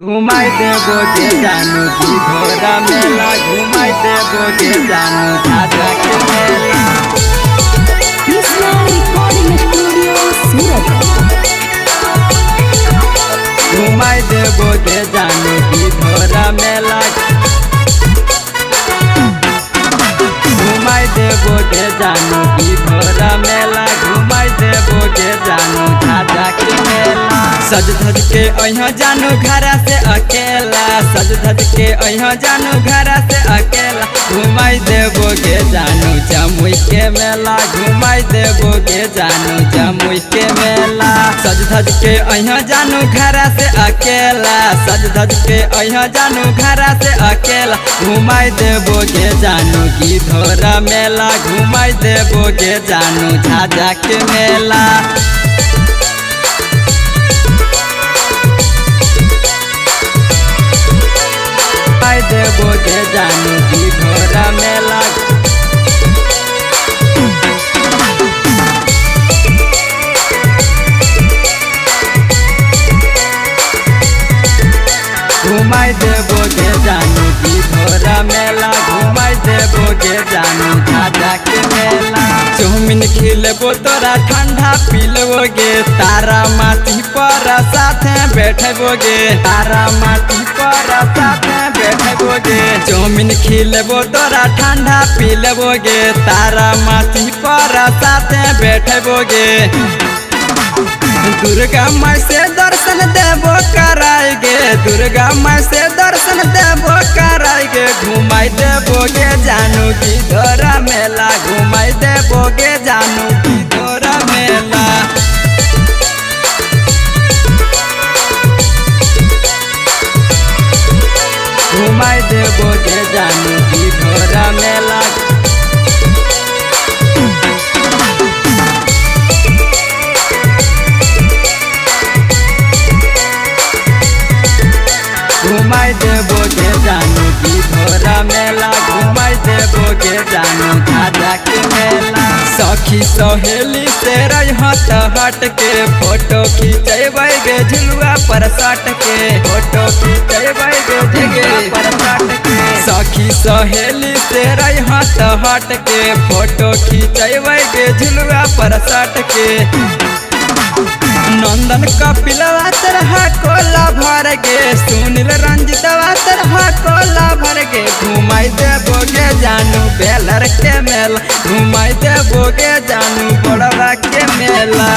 घुमाई देबो के जानू की घोड़ा मेला घुमाई देबो के जानू झाझा के मेला। कृष्णा रिकॉर्डिंग स्टूडियो सूरत। घुमाई देबो के जानू की घोड़ा मेला घुमाई देबो के जानू की घोड़ा मेला घुमाई देबो के जानू झाझा के मेला। सज धज के अइहा जानू घरा से अकेला सज धज के अइहा जानू घरा से अकेला घुमाई देबो के जानू जमुई के मेला घुमाई देबो के जानू जमुई के मेला। सज धज के अइहा जानू घरा से अकेला सज धज के अइहा जानू घरा से अकेला घुमाई देबो के जानू की धोरा मेला घुमाई देबो के जानू झाझा के मेला। घुमाई देबो के जानू की घोड़ा मेला घुमाई देबो के जानू की घोड़ा मेला घुमाई देबो के जानू झाझा के मेला। चौमिन खिलेबो तोरा ठंडा पिलबोगे तारा माटी पर साथे बैठबोगे तारा माटी पर साथे बैठबोगे। चौमिन खिलेबो तोरा ठंडा पिलबोगे तारा माटी पर साथे बैठबोगे। दुर्गा माई से दर्शन देबो कराएगे दुर्गा माई से दर्शन देबो कराएगे घुमाई देबोगे जानू की धोरा मेला घुमाई देबोगे जानू की धोरा मेला। घुमाई देबोगे जानू की धोरा मेला घुमाई देबो के जानू की घोड़ा मेला घुमाई देबो के जानू झाझा के मेला। सखी सहेली से रहत हट के फोटो खींचबै गे झुलुआ पर सट के फोटो खींचबै गे झुलुआ पर सट के। सखी सहेली से रहत हट के फोटो खींचबै गे झुलुआ पर सट के। नंदन कपिलवा तरह कोला भर गे सुनील रंजितवा तरह कोला भर गे घुमाई देबोगे जानू बेलर के मेला घुमाई देबोगे जानू बड़वा के मेला।